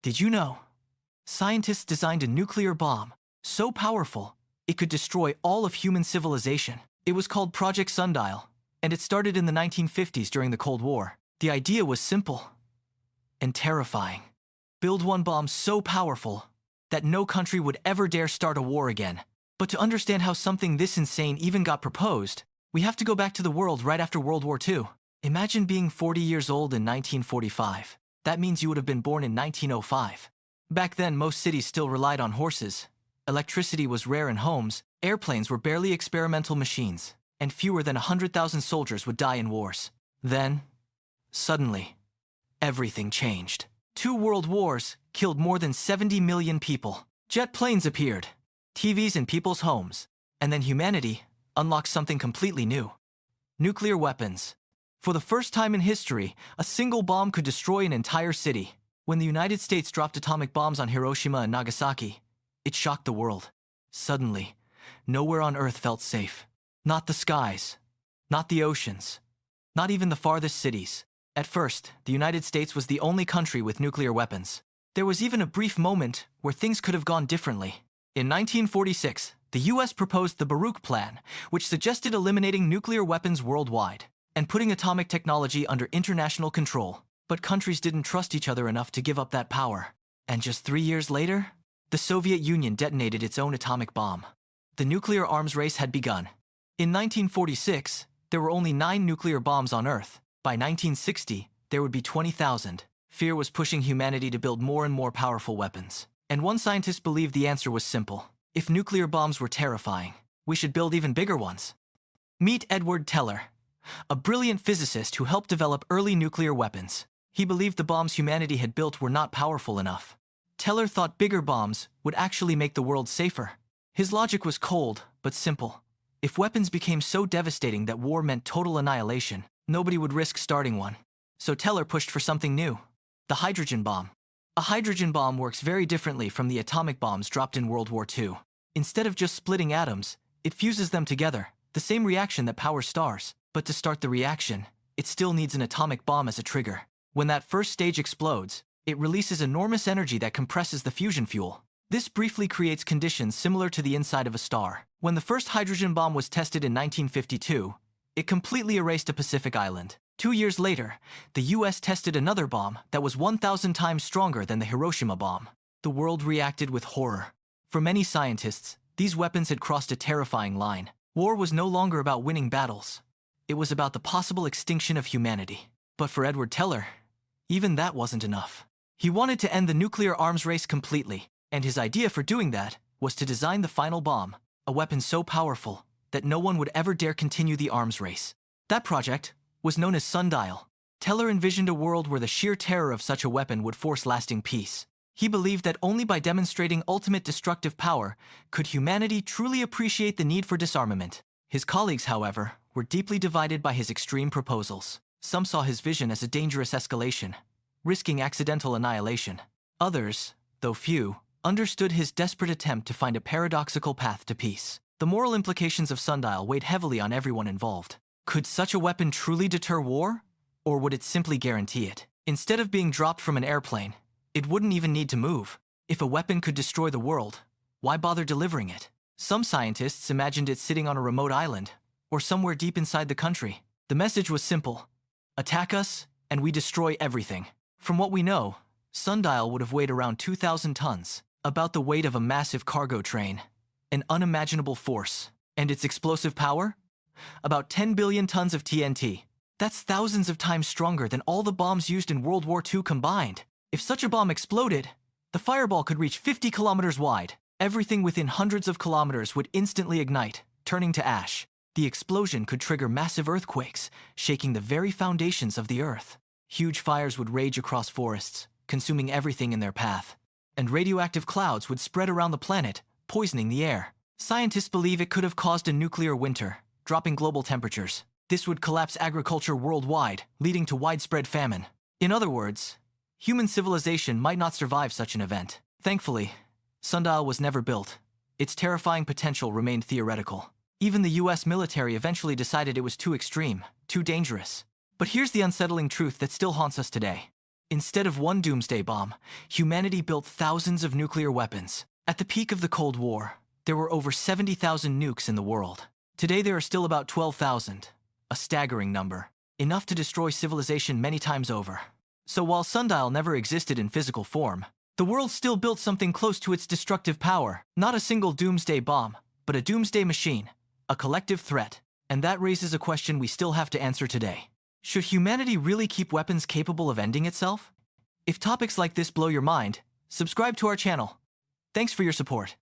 Did you know? Scientists designed a nuclear bomb so powerful it could destroy all of human civilization. It was called Project Sundial, and it started in the 1950s during the Cold War. The idea was simple and terrifying. Build one bomb so powerful that no country would ever dare start a war again. But to understand how something this insane even got proposed, we have to go back to the world right after World War II. Imagine being 40 years old in 1945. That means you would have been born in 1905. Back then, most cities still relied on horses. Electricity was rare in homes, airplanes were barely experimental machines, and fewer than 100,000 soldiers would die in wars. Then, suddenly, everything changed. 2 world wars killed more than 70 million people. Jet planes appeared, TVs in people's homes, and then humanity unlocked something completely new. Nuclear weapons. For the first time in history, a single bomb could destroy an entire city. When the United States dropped atomic bombs on Hiroshima and Nagasaki, it shocked the world. Suddenly, nowhere on Earth felt safe. Not the skies, not the oceans, not even the farthest cities. At first, the United States was the only country with nuclear weapons. There was even a brief moment where things could have gone differently. In 1946, the US proposed the Baruch Plan, which suggested eliminating nuclear weapons worldwide and putting atomic technology under international control. But countries didn't trust each other enough to give up that power. And just 3 years later, the Soviet Union detonated its own atomic bomb. The nuclear arms race had begun. In 1946, there were only 9 nuclear bombs on Earth. By 1960, there would be 20,000. Fear was pushing humanity to build more and more powerful weapons. And one scientist believed the answer was simple. If nuclear bombs were terrifying, we should build even bigger ones. Meet Edward Teller, a brilliant physicist who helped develop early nuclear weapons. He believed the bombs humanity had built were not powerful enough. Teller thought bigger bombs would actually make the world safer. His logic was cold, but simple. If weapons became so devastating that war meant total annihilation, nobody would risk starting one. So Teller pushed for something new: the hydrogen bomb. A hydrogen bomb works very differently from the atomic bombs dropped in World War II. Instead of just splitting atoms, it fuses them together, the same reaction that powers stars. But to start the reaction, it still needs an atomic bomb as a trigger. When that first stage explodes, it releases enormous energy that compresses the fusion fuel. This briefly creates conditions similar to the inside of a star. When the first hydrogen bomb was tested in 1952, it completely erased a Pacific island. 2 years later, the US tested another bomb that was 1,000 times stronger than the Hiroshima bomb. The world reacted with horror. For many scientists, these weapons had crossed a terrifying line. War was no longer about winning battles. It was about the possible extinction of humanity. But for Edward Teller, even that wasn't enough. He wanted to end the nuclear arms race completely, and his idea for doing that was to design the final bomb, a weapon so powerful that no one would ever dare continue the arms race. That project was known as Sundial. Teller envisioned a world where the sheer terror of such a weapon would force lasting peace. He believed that only by demonstrating ultimate destructive power could humanity truly appreciate the need for disarmament. His colleagues, however, were deeply divided by his extreme proposals. Some saw his vision as a dangerous escalation, risking accidental annihilation. Others, though few, understood his desperate attempt to find a paradoxical path to peace. The moral implications of Sundial weighed heavily on everyone involved. Could such a weapon truly deter war? Or would it simply guarantee it? Instead of being dropped from an airplane, it wouldn't even need to move. If a weapon could destroy the world, why bother delivering it? Some scientists imagined it sitting on a remote island, or somewhere deep inside the country. The message was simple: attack us, and we destroy everything. From what we know, Sundial would have weighed around 2,000 tons, about the weight of a massive cargo train, an unimaginable force. And its explosive power? About 10 billion tons of TNT. That's thousands of times stronger than all the bombs used in World War II combined. If such a bomb exploded, the fireball could reach 50 kilometers wide. Everything within hundreds of kilometers would instantly ignite, turning to ash. The explosion could trigger massive earthquakes, shaking the very foundations of the Earth. Huge fires would rage across forests, consuming everything in their path. And radioactive clouds would spread around the planet, poisoning the air. Scientists believe it could have caused a nuclear winter, dropping global temperatures. This would collapse agriculture worldwide, leading to widespread famine. In other words, human civilization might not survive such an event. Thankfully, Sundial was never built. Its terrifying potential remained theoretical. Even the US military eventually decided it was too extreme, too dangerous. But here's the unsettling truth that still haunts us today. Instead of one doomsday bomb, humanity built thousands of nuclear weapons. At the peak of the Cold War, there were over 70,000 nukes in the world. Today there are still about 12,000, a staggering number, enough to destroy civilization many times over. So while Sundial never existed in physical form, the world still built something close to its destructive power. Not a single doomsday bomb, but a doomsday machine, a collective threat. And that raises a question we still have to answer today. Should humanity really keep weapons capable of ending itself? If topics like this blow your mind, subscribe to our channel. Thanks for your support.